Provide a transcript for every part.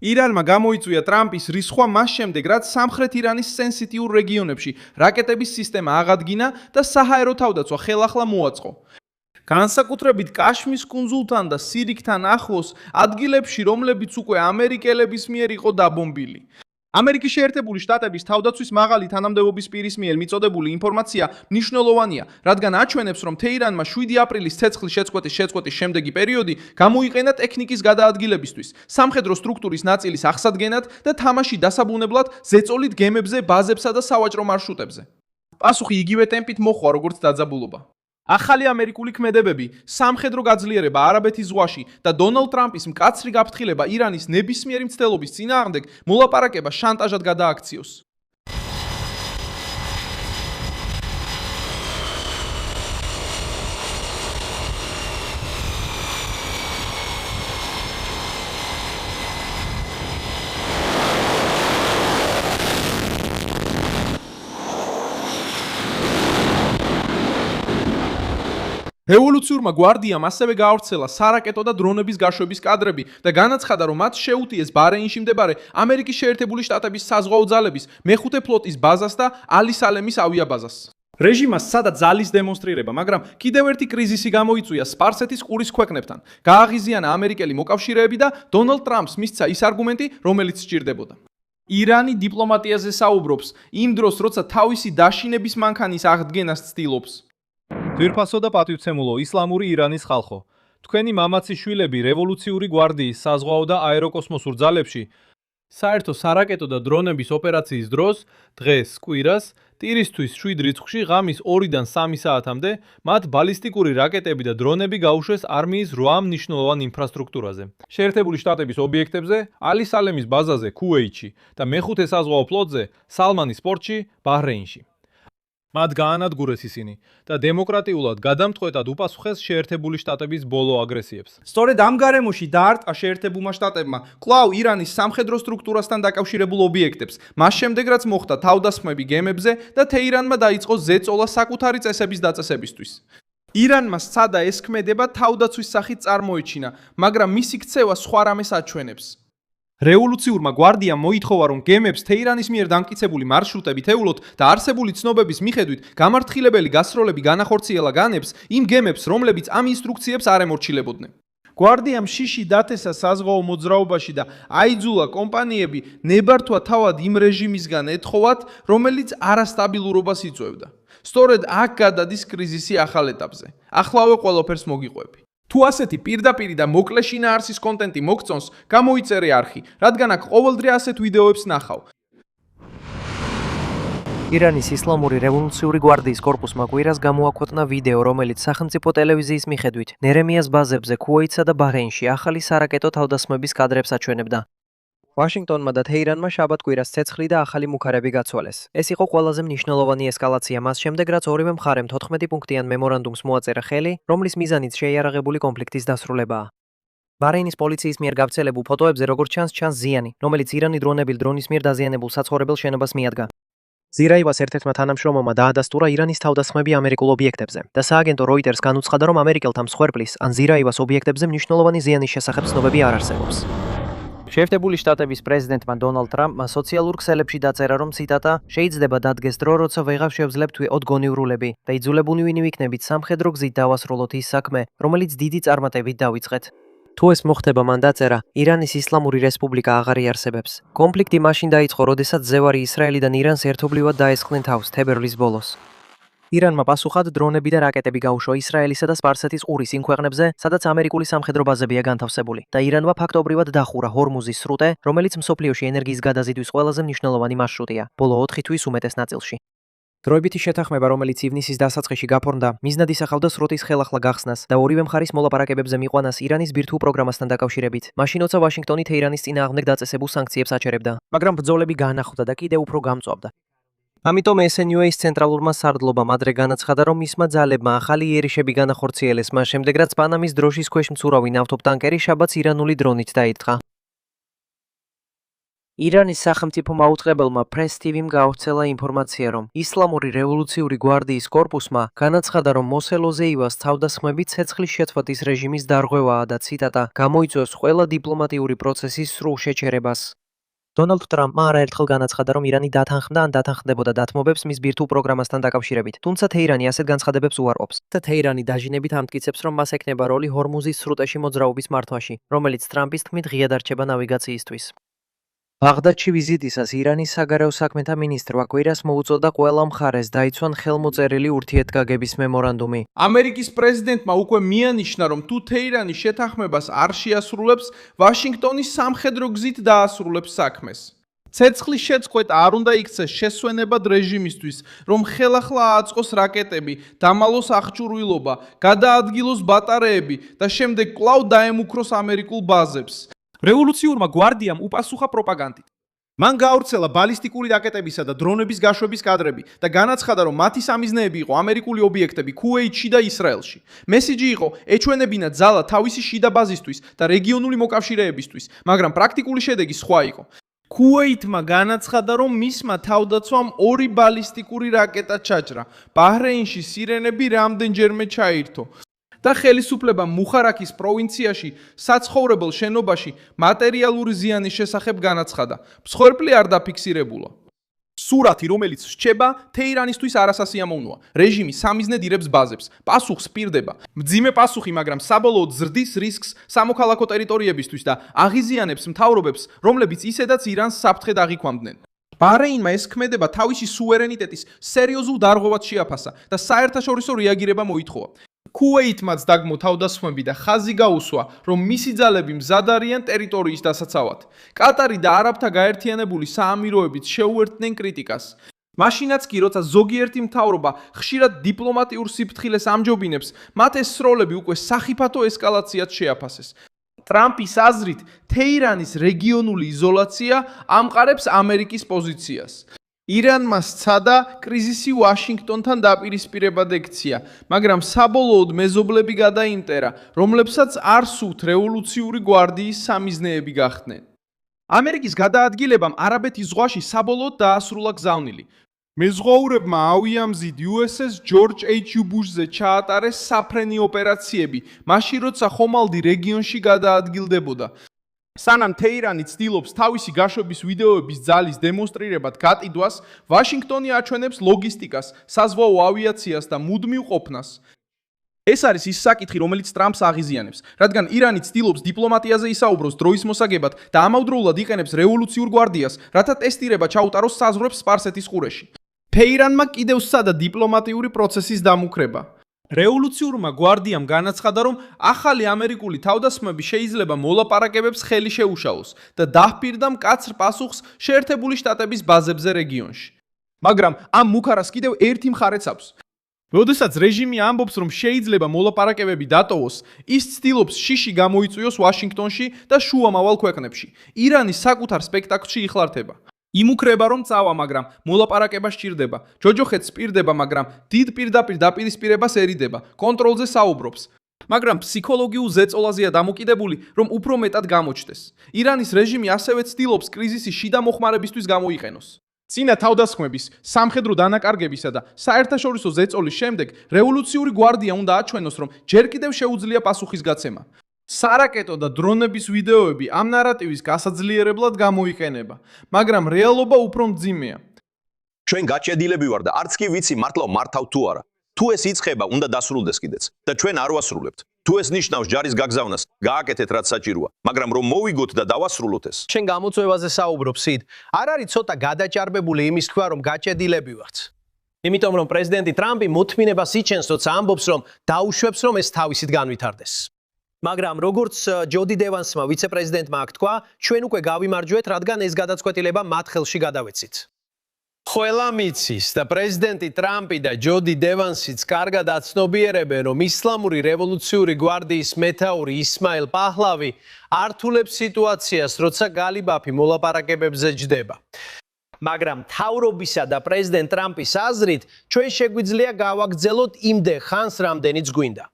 ირანმა გამოიწვია ტრამპის რისხვა მას შემდეგ, რაც სამხრეთ ირანის სენსიტიურ რეგიონებში რაკეტების სისტემა აღადგინა და საჰაერო თავდაცვა ხელახლა მოაწყო. განსაკუთრებით კაშმის კუნძულთან და სირიქთან ახლოს ადგილებში, რომლებიც უკვე ამერიკელების მიერ იყო დაბომბილი. ამერიკის შეერთებული შტატების თავდაცვის მაღალი თანამდებობის პირის მიერ მიწოდებული ინფორმაცია მნიშვნელოვანია, რადგან აჩვენებს, რომ თეირანმა 7 აპრილის ცეცხლის შეწყვეტის შემდეგი პერიოდი გამოიყენა ტექნიკის გადაადგილებისთვის, სამხედრო სტრუქტურის ნაწილის აღსადგენად და თამაში დასაბუნებლად ზეწოლით გემებზე, ბაზებსა და სავაჭრო მარშრუტებზე. პასუხი იგივე ტემპით მოხდა, როგორც დაძაბულობა. ახალი ამერიკული ქმედებები, სამხედრო გაძლიერება არაბეთის ზღვაში და დონალდ ტრამპის მკაცრი გაფრთხილება ირანის ნებისმიერი მცდელობის წინააღმდეგ მოლაპარაკება შანტაჟად გადააქციოს. რევოლუციურმა გვარდიამ ასევე გაავრცელა სარაკეტო და დრონების გაშვების კადრები და განაცხადა, რომ მათ შეუტიეს ბაჰრეინში მდებარე ამერიკის შეერთებული შტატების საზღვაო ძალების მეხუთე ფლოტის ბაზას და ალი-სალემის ავიაბაზას. რეჟიმმა სცადა ძალის დემონსტრირება, მაგრამ კიდევ ერთი კრიზისი გამოიწვია სპარსეთის ყურის ქვეყნებთან. გააღიზიანა ამერიკელი მოკავშირეები და დონალდ ტრამპს მისცა ის არგუმენტი, რომელიც სჭირდებოდა. ირანი დიპლომატიაზე საუბრობს იმ დროს, როცა თავისი დაშინების მანქანის აღდგენას ცდილობს. ძვირფასო და პატივცემულო ისლამური ირანის ხალხო. თქვენი მამაცი შვილები რევოლუციური გვარდიის საზღვაო და აეროკოსმოსურ ძალებში საერთო სარაკეტო და დრონების ოპერაციის დროს დღეს კვირას ტირისთვის 7 რიცხვში ღამის 2-დან 3 საათამდე მათ ბალისტიკური რაკეტები და დრონები გაუშვეს არმიის 8 მნიშვნელოვან ინფრასტრუქტურაზე. შეერთებული შტატების ობიექტებზე, ალი-სალემის ბაზაზე ქუვეითში და მეხუთე საზღვაო ფლოტზე სალმანის პორტში ბაჰრეინში. მათ გაანადგურეს ისინი და დემოკრატიულად გადამწყვეტად უპასუხეს შეერთებული შტატების ბოლო აგრესიებს. სწორედ ამ გარემოში დაარტყა შეერთებულმა შტატებმა კვლავ ირანის სამხედრო სტრუქტურასთან დაკავშირებულ ობიექტებს, მას შემდეგ რაც მოხდა თავდასხმები გემებზე და თეირანმა დაიწყო ზეწოლა საკუთარი წესების დაწესებისთვის. ირანმა სცადა ეს ქმედება თავდაცვის სახით წარმოეჩინა, მაგრამ მისი ქცევა სხვა რამეს აჩვენებს. რევოლუციურმა გვარდიამ მოითხოვა, რომ გემებს თეირანის მიერ დამტკიცებული მარშრუტები თეულოთ და არსებული ცნობების მიხედვით გამართლებელი გასროლები განახორციელა განებს იმ გემებს, რომლებიც ამ ინსტრუქციებს არ ემორჩილებოდნენ. გვარდიამ შიში დათესა საზღვაო მოძრაობაში და აიძულა კომპანიები ნებართვა თავად იმ რეჟიმისგან ეთხოვათ, რომელიც არასტაბილურობას იწვევდა. სწორედ აქ გადადის კრიზისი ახალ ეტაპზე. ახლავე ყველაფერს მოგიყვები. თუ ასეთი პირდაპირი და მოკლე შინაარსის კონტენტი მოგწონს, გამოიწერე არხი, რადგან აქ ყოველდღე ასეთ ვიდეოებს ნახავ. ირანის ისლამური რევოლუციური გვარდიის კორპუსმა კვირას გამოაქვეყნა ვიდეო, რომელიც სახელმწიფო ტელევიზიის მიხედვით ნერემიას ბაზებზე ქუვეითსა და ბაჰრეინში ახალი სარაკეტო თავდასხმების კადრებს აჩვენებდა. ვაშინგტონმა და თეირანმა შაბათ-კვირას ცეცხლი და ახალი მუქარები გაცვალეს. ეს იყო ყველაზე მნიშვნელოვანი ესკალაცია მას შემდეგ, რაც ორივე მხარემ 14 პუნქტიან მემორანდუმს მოაწერა ხელი, რომლის მიზანიც შეიარაღებული კონფლიქტის დასრულებაა. ბაჰრეინის პოლიციის მიერ გავრცელებულ ფოტოებზე როგორც ჩანს ზიანი, რომელიც ირანი დრონის მიერ დაზიანებულ საცხოვრებელ შენობას მიადგა. ზირაივას ერთ-ერთმა თანამშრომელმა დაადასტურა ირანის თავდასხმები ამერიკულ ობიექტებზე და სააგენტო როიტერს განუცხადა, რომ ამერიკელთა მსხვერპლის ან ზირაივას ობიექტებზე მნიშვნელოვანი ზიანის შესახებ ცნობები არ არსებობს. შეერთებული შტატების პრეზიდენტმა დონალდ ტრამპმა სოციალურ ქსელებში დაწერა, რომ ციტატა შეიძლება დადგეს დრო, როცა ვეღარ შევძლებთ ვიყოთ გონიურულები და იძულებულნი ვიქნებით სამხედრო გზით დავასრულოთ ის საქმე, რომელიც დიდი წარმატებით დავიწყეთ. თუ ეს მოხდება, მან დაწერა, ირანის ისლამური რესპუბლიკა აღარ იარსებებს. კონფლიქტი მაშინ დაიწყო, როდესაც ზევარი ისრაელიდან ირანს ერთობლივად დაესხნენ თავს თებერვლის ბოლოს. ირანმა პასუხად დრონები და რაკეტები გაუშვა ისრაელისა და სპარსეთის ყურის იმ ქვეყნებზე, სადაც ამერიკული სამხედრო ბაზებია განთავსებული და ირანმა ფაქტობრივად დახურა ჰორმუზის სრუტე, რომელიც მსოფლიოში ენერგიის გადაზიდვის ყველაზე მნიშვნელოვანი მარშრუტია, ბოლო 4 თვის უმეტეს ნაწილში. დროებითი შეთანხმება, რომელიც ივნისის დასაწყისში გაფორმდა, მიზნად ისახავდა სრუტის ხელახლა გახსნას და ორივე მხარის მოლაპარაკებებზე მიყვანას ირანის ბირთვულ პროგრამასთან დაკავშირებით. მაშინ როცა ვაშინგტონი თეირანის წინააღმდეგ დაწესებულ სანქციებს აჩერებდა, მაგრამ ბრძოლები გაანახავდა და კიდევ უფრო გამწვავდა. ამიტომ SNUA-ის ცენტრალურმა სარდლობამ ადრე განაცხადა, რომ მისმა ძალებმა ახალი იერიშები განახორციელეს მას შემდეგ, რაც პანამის დროშის ქვეშ მცურავი ნავთობტანკერი შაბათს ირანული დრონით დაირთხა. ირანის სახელმწიფო მაუწყებელმა Press TV-მ გაავრცელა ინფორმაცია, რომ ისლამური რევოლუციური გვარდიის კორპუსმა განაცხადა, რომ მოსელოზეივას თავდასხმები ცეცხლის შეცვლის რეჟიმის დარღვევაა და ციტატა გამოიწვევს ყველა დიპლომატიური პროცესის სრულ შეჩერებას. დონალდ ტრამპმა არაერთხელ განაცხადა, რომ ირანი დათანხმდა ან დათანხმდებოდა დათმობებს მის ბირთვულ პროგრამასთან დაკავშირებით, თუმცა თეირანი ასეთ განცხადებებს უარყოფს. თეირანი დაჟინებით ამტკიცებს, რომ მას ექნება როლი ჰორმუზის სრუტეში მოძრაობის მართვაში, რომელიც ტრამპის თქმით ღიად არჩება ნავიგაციისთვის. ბაღდადში ვიზიტისას ირანის საგარეო საქმეთა მინისტრმა კვირას მოუწოდა ყველა მხარეს დაიცვან ხელმოწერილი ურთიერთგაგების მემორანდუმი. ამერიკის პრეზიდენტმა უკვე მიანიშნა, რომ თუ თეირანი შეთანხმებას არ შეასრულებს, ვაშინგტონი სამხედრო გზით დაასრულებს საქმეს. ცეცხლის შეწყვეტა არ უნდა იქცეს შესვენებად რეჟიმისთვის, რომ ხელახლა აწყოს რაკეტები, დამალოს აღჭურვილობა, გადაადგილოს ბატარეები და შემდეგ კვლავ დაემუქროს ამერიკულ ბაზებს. რევოლუციურმა გვარდიამ უპასუხა პროპაგანდით. მან გაავრცელა ბალისტიკური რაკეტებისა და დრონების გაშვების კადრები და განაცხადა, რომ მათი სამიზნეები იყო ამერიკული ობიექტები ქუვეითში და ისრაელში. მესიჯი იყო ეჩვენებინა ძალა თავისი შიდა ბაზისთვის და რეგიონული მოკავშირეებისთვის, მაგრამ პრაქტიკული შედეგი სხვა იყო. ქუვეითმა განაცხადა, რომ მისმა თავდაცვამ 2 ბალისტიკური რაკეტა ჩაჭრა. ბაჰრეინში სირენები რამდენჯერმე ჩაირთო. და ხელისუფლებამ მუხარაქის პროვინციაში საცხოვრებელ შენობაში მატერიალური ზიანის შესახებ განაცხადა. მსხვერპლი არ დაფიქსირებულა. სურათი, რომელიც რჩება, თეირანისთვის არასასიამოვნოა. რეჟიმი სამიზნედ ირებს ბაზებს. პასუხს პირდება. მძიმე პასუხი, მაგრამ საბოლოოდ ზრდის რისკს სამოქალაქო ტერიტორიებისთვის და აღიზიანებს მთავრობებს, რომლებიც ისედაც ირანს საფრთხედ აღიქვამდნენ. ბაჰრეინმა ეს ქმედება თავისი სუვერენიტეტის სერიოზულ დარღვევად შეაფასა და საერთაშორისო რეაგირება მოითხოვა. ქუვეითმაც დაგმო თავდასხმები და ხაზი გაუსვა, რომ მისი ძალები მზად არიან ტერიტორიის დასაცავად. კატარი და არაბთა გაერთიანებული საამიროებიც შეუერთდნენ კრიტიკას. მაშინაც კი, როცა ზოგიერთი მთავრობა ხშირად დიპლომატიურ სიფრთხილეს ამჯობინებს, მათ ეს სროლები უკვე სახიფათო ესკალაციად შეაფასეს. ტრამპის აზრით, თეირანის რეგიონული იზოლაცია ამყარებს ამერიკის პოზიციას. ირანმა სცადა კრიზისი ვაშინგტონთან დაპირისპირებად ექცია, მაგრამ საბოლოოდ მეზობლები გადაიმტერა, რომლებსაც არ სურთ რევოლუციური გვარდიის სამიზნეები გახდნენ. ამერიკის გადაადგილებამ არაბეთის ზღვაში საბოლოოდ დაასრულა გზავნილი. მეზღვაურებმა ავიამზით USS George H.U. Bush-ზე ჩაატარეს საფრენი ოპერაციები, მაშინ როცა ხომალდი რეგიონში გადაადგილდებოდა. სანამ თეირანი ცდილობს თავისი გაშვების ვიდეოების ძალის დემონსტრირებად გატიდვას, ვაშინგტონი აჩვენებს ლოგისტიკას, საზღვაო ავიაციას და მუდმივ ყოფნას. ეს არის ის საკითხი, რომელიც ტრამპს აღიზიანებს, რადგან ირანი ცდილობს დიპლომატიაზე ისაუბროს დროის მოსაგებად და ამავდროულად იყენებს რევოლუციურ გვარდიას, რათა ტესტირება ჩაუტაროს საზღვრებს სპარსეთის ყურეში. თეირანმა კიდევ სცადა დიპლომატიური პროცესის დამუქრება. რევოლუციურმა გვარდიამ განაცხადა, რომ ახალი ამერიკული თავდასხმები შეიძლება მოლაპარაკებებს ხელი შეუშალოს და დაჰპირდა მკაცრ პასუხს შეერთებული შტატების ბაზებზე რეგიონში. მაგრამ ამ მუქარას კიდევ ერთი მხარეც აქვს. როდესაც რეჟიმი ამბობს, რომ შეიძლება მოლაპარაკებები დატოვოს, ის ცდილობს შიში გამოიწვიოს ვაშინგტონში და შუამავალ ქვეყნებში. ირანი საკუთარ სპექტაკლში იხლართება. იმუქრება, რომ წავა, მაგრამ მოლაპარაკება სჭირდება. ჯოჯოხეთს პირდება, მაგრამ დიდ პირდაპირ დაპირისპირებას ერიდება. კონტროლზე საუბრობს. მაგრამ ფსიქოლოგიურ ზეწოლაზეა დამოკიდებული, რომ უფრო მეტად გამოჩნდეს. ირანის რეჟიმი ასევე ცდილობს კრიზისი შიდა მოხმარებისთვის გამოიყენოს. წინა თავდასხმების, სამხედრო დანაკარგებისა და საერთაშორისო ზეწოლის შემდეგ რევოლუციური გვარდია უნდა აჩვენოს, რომ ჯერ კიდევ შეუძლია პასუხისგაცემა. სარაკეტო და დრონების ვიდეოები ამ ნარატივის გასაძლიერებლად გამოიყენება, მაგრამ რეალობა უფრო მძიმეა. ჩვენ გაჭედილები ვარ და არც კი ვიცი მართლა მართავ თუ არა. თუ ეს იწყება, უნდა დასრულდეს კიდეც და ჩვენ არ ვასრულებთ. თუ ეს ნიშნავს ჯარის გაგზავნას, გააკეთეთ რაც საჭიროა, მაგრამ რომ მოვიგოთ და დავასრულოთ ეს. შენ გამოწვევაზე საუბრობ სიდ. არ არის ცოტა გადაჭარბებული იმის თქვა, რომ გაჭედილები ვართ. იმიტომ რომ პრეზიდენტი ტრამპი მოთმინებას იჩენს, როცა ამბობს, რომ დაუშვებს, რომ ეს თავისით განვითარდეს. მაგრამ როგორც ჯოდი დევანსმა ვიცე-პრეზიდენტმა აქ თქვა, ჩვენ უკვე გავიმარჯვეთ, რადგან ეს გადაწყვეტილება მათ ხელში გადავეცით. ყველა მიცის და პრეზიდენტი ტრამპი და ჯოდი დევანსიც კარგად აცნობიერებენ, რომ ისლამური რევოლუციური გვარდიის მეთაური ისმაილ პაჰლავი ართულებს სიტუაციას, როცა გალიბაფი მოლაპარაკებებზე ჯდება. მაგრამ მთავრობისა და პრეზიდენტ ტრამპის აზრით, ჩვენ შეგვიძლია გავაგრძელოთ იმდენ ხანს, რამდენიც გვინდა.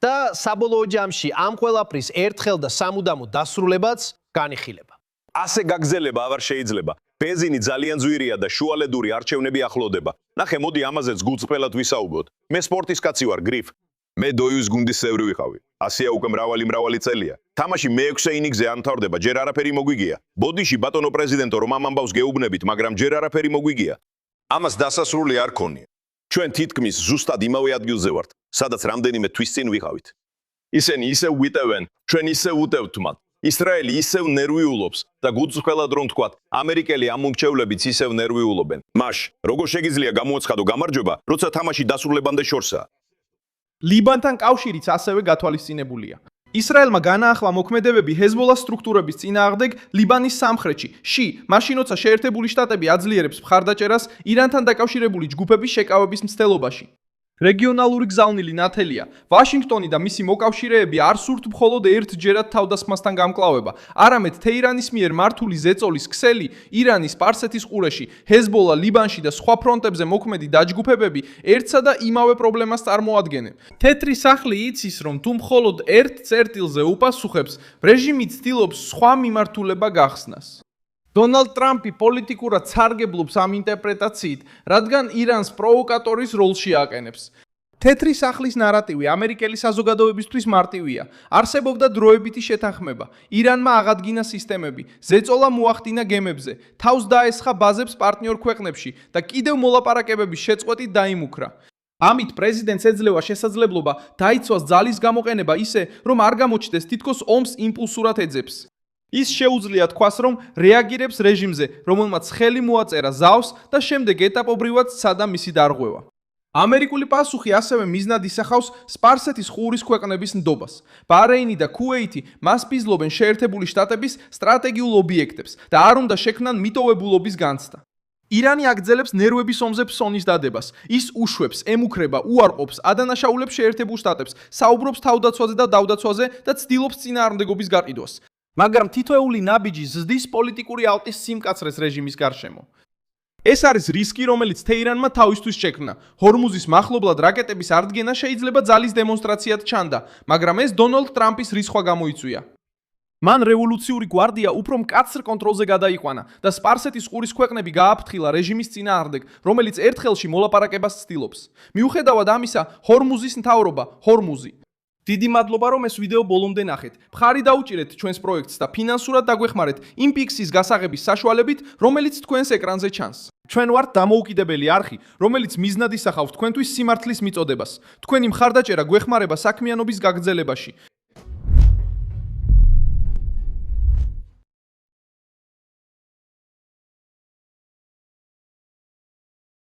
და საბოლოო ჯამში ამ ყველაფრის ერთხელ და სამუდამოდ დასრულებაც განიხილება. ასე გაგზელება აღარ შეიძლება. ბენზინი ძალიან ძვირია და შუალედური არჩევნები ახლოვდება. ნახე, მოდი ამაზეც გულწრფელად ვისაუბროთ. მე სპორტის კაცი ვარ, გრიფ. მე დოიუს გუნდის წევრი ვიყავი. ასეა უკვე მრავალი წელია. თამაში მე-6 ინინგზე ამთავრდება, ჯერ არაფერი მოგვიგია. ბოდიში ბატონო პრეზიდენტო, რომ ამ ამბავს გეუბნებით, მაგრამ ჯერ არაფერი მოგვიგია. ამას დასასრული არ ქონია. ჩვენ თითქმის ზუსტად იმავე ადგილზე ვართ, სადაც რამდენიმე თვის წინ ვიყავით. ისინი ისევ ვიტევენ, ჩვენ ისევ ვუტევთ მათ. ისრაელი ისევ ნერვიულობს და გულწრფელად რომ თქვათ, ამერიკელი ამომრჩევლებიც ისევ ნერვიულობენ. მაშ, როგორ შეგიძლია გამოაცხადო გამარჯვება, როცა თამაში დასრულებამდე შორსაა? ლიბანთან კავშირიც ასევე გათვალისწინებულია. ისრაელმა განაახლა მოქმედებები ჰეზბოლას სტრუქტურების წინააღმდეგ ლიბანის სამხრეთში. მაშინ როცა შეერთებული შტატები აძლიერებს მხარდაჭერას ირანთან დაკავშირებული ჯგუფების შეკავების მცდელობაში. რეგიონალური გზავნილი ნათელია. ვაშინგტონი და მისი მოკავშირეები არ სურთ მხოლოდ ერთჯერად თავდასხმასთან გამკლავება, არამედ თეირანის მიერ მართული ზეწოლის ქსელი ირანის სპარსეთის ყურეში, ჰეზბოლა ლიბანში და სხვა ფრონტებზე მოქმედი დაჯგუფებები ერთსა და იმავე პრობლემას წარმოადგენენ. თეთრი სახლი იცის, რომ თუ მხოლოდ ერთ წერტილზე უპასუხებს, რეჟიმი ცდილობს სხვა მიმართულება გახსნას. დონალდ ტრამპი პოლიტიკურად სარგებლობს ამ ინტერპრეტაციით, რადგან ირანს პროვოკატორის როლში აყენებს. თეთრი სახლის ნარატივი ამერიკელი საზოგადოებისთვის მარტივია. არსებობდა დროებითი შეთანხმება. ირანმა აღადგინა სისტემები, ზეწოლა მოახდინა გემებზე, თავს დაესხა ბაზებს პარტნიორ ქვეყნებში და კიდევ მოლაპარაკებების შეწყვეტით დაიმუქრა. ამით პრეზიდენტს ეძლევა შესაძლებლობა დაიცვას ძალის გამოყენება ისე, რომ არ გამოჩნდეს თითქოს ომს იმპულსურად ეძებს. ის შეუძლია თქვას, რომ რეაგირებს რეჟიმზე, რომელმაც ხელი მოაწერა ზავს და შემდეგ ეტაპობრივად სცადა მისი დარღვევა. ამერიკული პასუხი ასევე მიზნად ისახავს სპარსეთის ყურის ქვეყნების ნდობას. ბაჰრეინი და ქუეითი მას ფიზლობენ შეერთებული შტატების სტრატეგიულ ობიექტებს და არ უნდა შექმნან მიტოვებულობის განცდა. ირანი აგრძელებს ნერვების ომზე ფსონის დადებას. ის უშვებს, ემუქრება, უარყოფს, ადანაშაულებს შეერთებულ შტატებს, საუბრობს თავდაცვაზე და დავდაცვაზე და ცდილობს წინააღმდეგობის გაყიდვას. მაგრამ თითოეული ნაბიჯი ზრდის პოლიტიკური ალყის სიმკაცრეს რეჟიმის გარშემო. ეს არის რისკი, რომელიც თეირანმა თავისთვის შექმნა. ჰორმუზის მახლობლად რაკეტების აღდგენა შეიძლება ძალის დემონსტრაციად ჩანდა, მაგრამ ეს დონალდ ტრამპის რისხვა გამოიწვია. მან რევოლუციური გვარდია უფრო მკაცრ კონტროლზე გადაიყვანა და სპარსეთის ყურის ქვეყნები გააფრთხილა რეჟიმის წინააღმდეგ, რომელიც ერთხელში მოლაპარაკებას ცდილობს. მიუხედავად ამისა, ჰორმუზის მთავრობა, ჰორმუზი დიდი მადლობა, რომ ეს ვიდეო ბოლომდე ნახეთ. მხარი დაუჭირეთ ჩვენს პროექტს და ფინანსურად დაგვეხმარეთ იმ პიქსის გასაღების საშუალებით, რომელიც თქვენს ეკრანზე ჩანს. ჩვენ ვართ დამოუკიდებელი არხი, რომელიც მიზნად ისახავს თქვენთვის სიმართლის მიწოდებას. თქვენი მხარდაჭერა გვეხმარება საქმიანობის გაგრძელებაში.